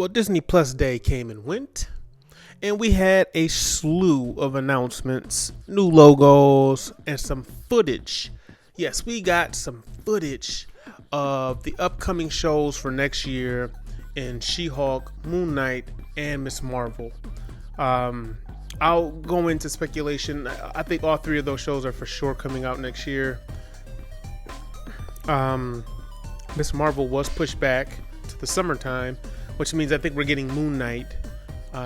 Well, Disney Plus Day came and went, and we had a slew of announcements, new logos, and some footage. Yes, we got some footage of the upcoming shows for next year in She-Hulk, Moon Knight, and Miss Marvel. I'll go into speculation. I think all three of those shows are for sure coming out next year. Miss Marvel was pushed back to the summertime, which means I think we're getting Moon Knight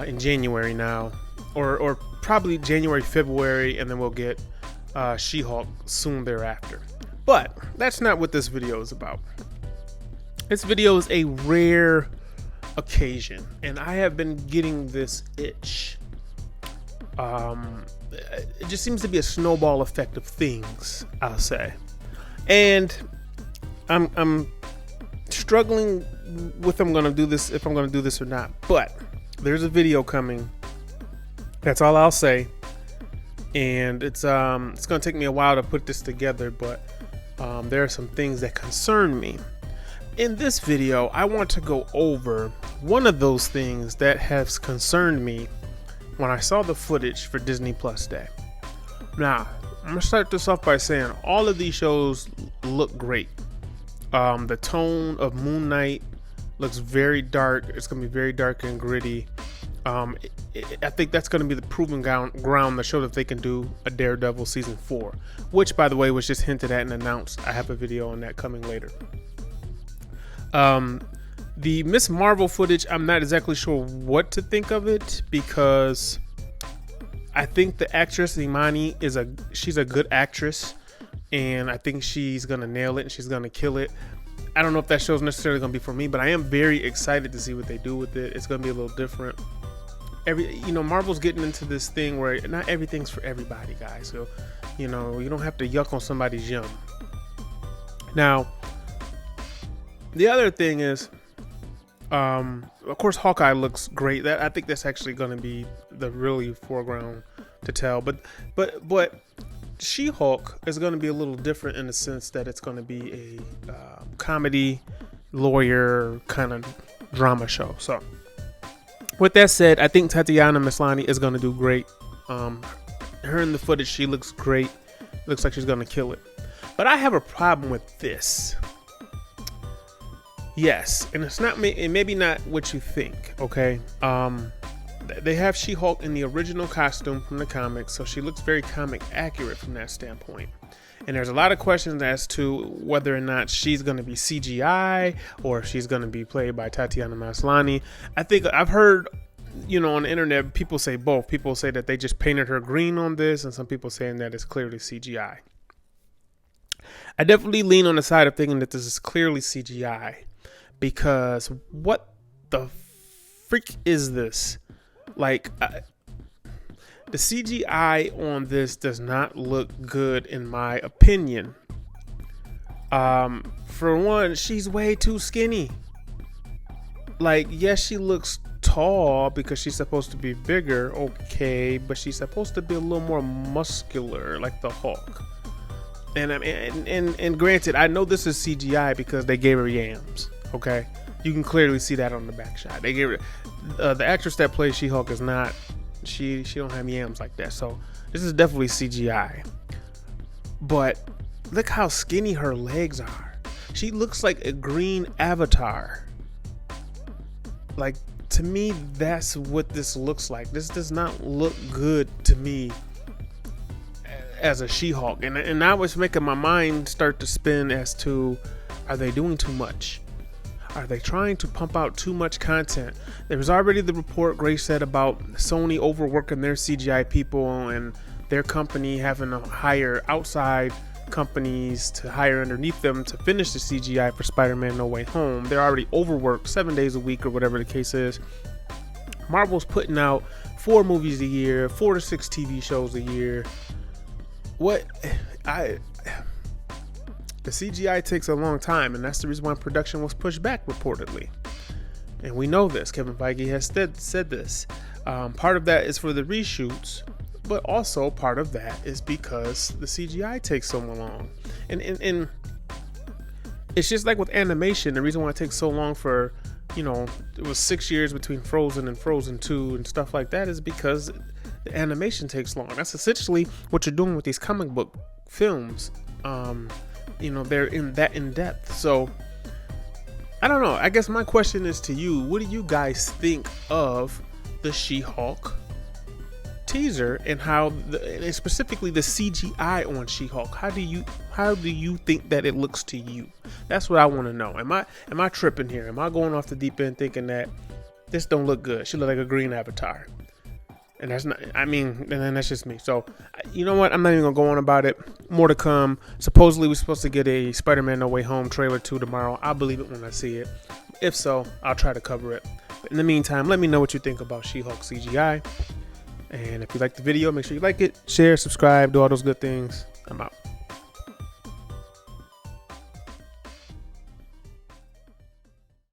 in January now, or probably January, February, and then we'll get She-Hulk soon thereafter. But that's not what this video is about. This video is a rare occasion, and I have been getting this itch. It just seems to be a snowball effect of things, I'll say, and I'm struggling with if I'm gonna do this or not. But there's a video coming. That's all I'll say, and it's gonna take me a while to put this together, but there are some things that concern me. In this video, I want to go over one of those things that has concerned me when I saw the footage for Disney Plus Day. Now, I'm gonna start this off by saying all of these shows look great. The tone of Moon Knight looks very dark. It's gonna be very dark and gritty. I think that's gonna be the proving ground that show that they can do a Daredevil season 4, which, by the way, was just hinted at and announced. I have a video on that coming later. The Miss Marvel footage, I'm not exactly sure what to think of it, because I think the actress Imani she's a good actress, and I think she's gonna nail it and she's gonna kill it. I don't know if that show's necessarily gonna be for me, but I am very excited to see what they do with it. It's gonna be a little different. Marvel's getting into this thing where not everything's for everybody, guys. So, you don't have to yuck on somebody's yum. Now, the other thing is, of course, Hawkeye looks great. I think that's actually going to be the really foreground to tell. But She-Hulk is going to be a little different in the sense that it's going to be a comedy, lawyer kind of drama show. So, with that said, I think Tatiana Maslany is going to do great. Her in the footage, she looks great. Looks like she's going to kill it. But I have a problem with this. Yes, and it's not me, and maybe not what you think. Okay, they have She-Hulk in the original costume from the comics, so she looks very comic accurate from that standpoint. And there's a lot of questions as to whether or not she's going to be CGI or if she's going to be played by Tatiana Maslany. I think I've heard, on the internet, people say both. People say that they just painted her green on this, and some people saying that it's clearly CGI. I definitely lean on the side of thinking that this is clearly CGI. Because what the freak is this? Like, the CGI on this does not look good in my opinion. For one, she's way too skinny. Like, yes, she looks tall because she's supposed to be bigger, okay, but she's supposed to be a little more muscular, like the Hulk. And granted, I know this is CGI because they gave her yams. Okay, you can clearly see that on the back shot. They gave her the actress that plays She-Hulk is not. She don't have yams like that. So this is definitely CGI. But look how skinny her legs are. She looks like a green avatar. Like, to me, that's what this looks like. This does not look good to me as a She-Hulk, and I was making my mind start to spin as to, are they doing too much? Are they trying to pump out too much content? There was already the report Grace said about Sony overworking their CGI people and their company having to hire outside companies to hire underneath them to finish the CGI for Spider-Man No Way Home. They're already overworked 7 days a week or whatever the case is. Marvel's putting out 4 movies a year, 4 to 6 TV shows a year. The CGI takes a long time, and that's the reason why production was pushed back reportedly. And we know this. Kevin Feige has said this. Part of that is for the reshoots, but also part of that is because the CGI takes so long. And it's just like with animation. The reason why it takes so long for it was 6 years between Frozen and Frozen 2 and stuff like that is because the animation takes long. That's essentially what you're doing with these comic book films. They're in depth. So I don't know. I guess my question is to you: what do you guys think of the She-Hulk teaser and and specifically the CGI on She-Hulk? How do you think that it looks to you? That's what I want to know. Am I tripping here? Am I going off the deep end thinking that this don't look good? She look like a green Avatar. And that's not, and then that's just me. So, you know what? I'm not even going to go on about it. More to come. Supposedly, we're supposed to get a Spider-Man No Way Home trailer 2 tomorrow. I'll believe it when I see it. If so, I'll try to cover it. But in the meantime, let me know what you think about She-Hulk CGI. And if you like the video, make sure you like it, share, subscribe, do all those good things. I'm out.